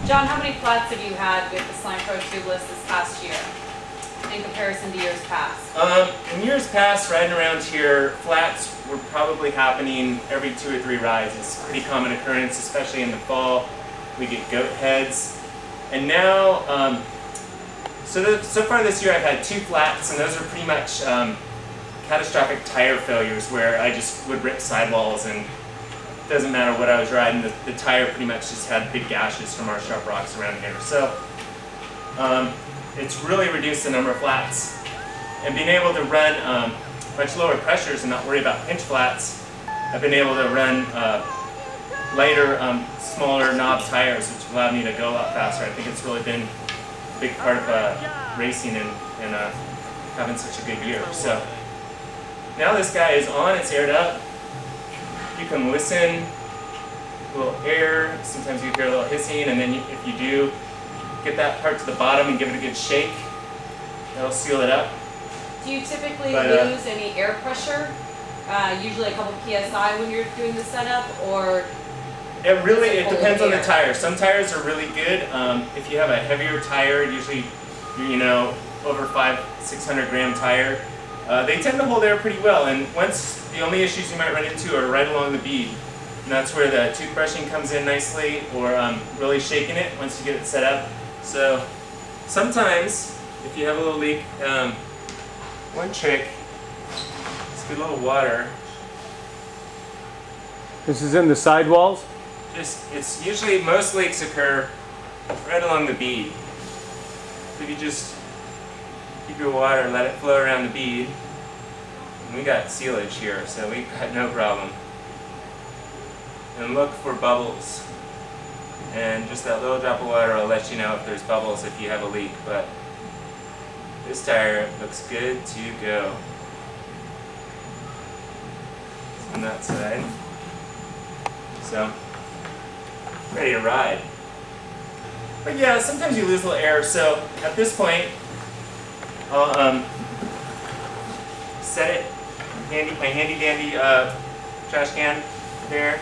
John, how many flats have you had with the Slime Pro Tubeless this past year in comparison to years past? In years past, riding around here, flats were probably happening every 2 or 3 rides. It's a pretty common occurrence, especially in the fall. We get goat heads. And now, so far this year I've had 2 flats, and those are pretty much catastrophic tire failures where I just would rip sidewalls, and it doesn't matter what I was riding, the tire pretty much just had big gashes from our sharp rocks around here. So it's really reduced the number of flats. And being able to run much lower pressures and not worry about pinch flats, I've been able to run lighter, smaller knob tires, which allowed me to go a lot faster. I think it's really been a big part of racing and having such a good year. So now this guy is on, it's aired up. You can listen, a little air, sometimes you hear a little hissing, and then if you do, get that part to the bottom and give it a good shake, that'll seal it up. Do you typically lose any air pressure? Usually a couple PSI when you're doing the setup, or? It depends on the tire. Some tires are really good. If you have a heavier tire, usually, you know, over 500-600 gram tire, they tend to hold air pretty well. And the only issues you might run into are right along the bead. And that's where the toothbrushing comes in nicely, or really shaking it once you get it set up. So sometimes, if you have a little leak, one trick is get a little water. This is in the sidewalls? It's usually, most leaks occur right along the bead. So if you just keep your water and let it flow around the bead, and we got sealage here, so we've got no problem. And look for bubbles. And just that little drop of water will let you know if there's bubbles if you have a leak. But this tire looks good to go. On that side. So, ready to ride. But yeah, sometimes you lose a little air, so at this point, I'll set it, my handy dandy trash can there,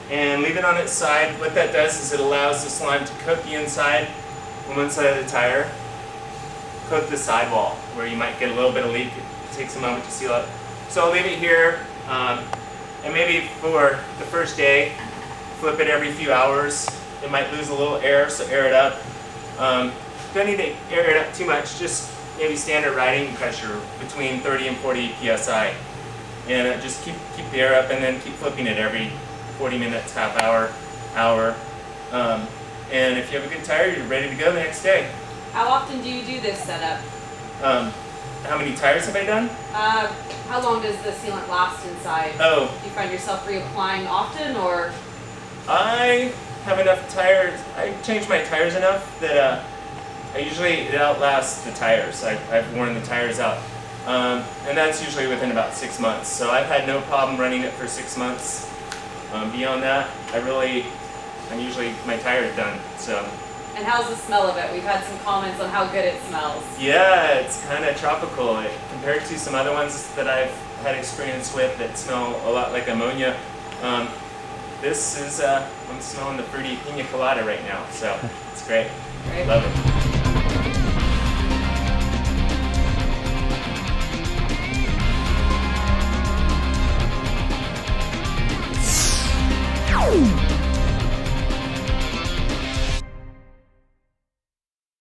and leave it on its side. What that does is it allows the slime to coat the inside on one side of the tire, coat the sidewall where you might get a little bit of leak. It takes a moment to seal up. So I'll leave it here, and maybe for the first day, flip it every few hours. It might lose a little air, so air it up. Don't need to air it up too much, just maybe standard riding pressure between 30 and 40 psi. And just keep the air up, and then keep flipping it every 40 minutes, half hour. And if you have a good tire, you're ready to go the next day. How often do you do this setup? How many tires have I done? How long does the sealant last inside? Oh. Do you find yourself reapplying often, or? I have enough tires. I change my tires enough that it outlasts the tires. I've worn the tires out. And that's usually within about 6 months. So I've had no problem running it for 6 months. Beyond that, my tire's done. So. And how's the smell of it? We've had some comments on how good it smells. Yeah, it's kind of tropical. Compared to some other ones that I've had experience with that smell a lot like ammonia, this is, I'm smelling the fruity pina colada right now, so it's great. Great. Love it.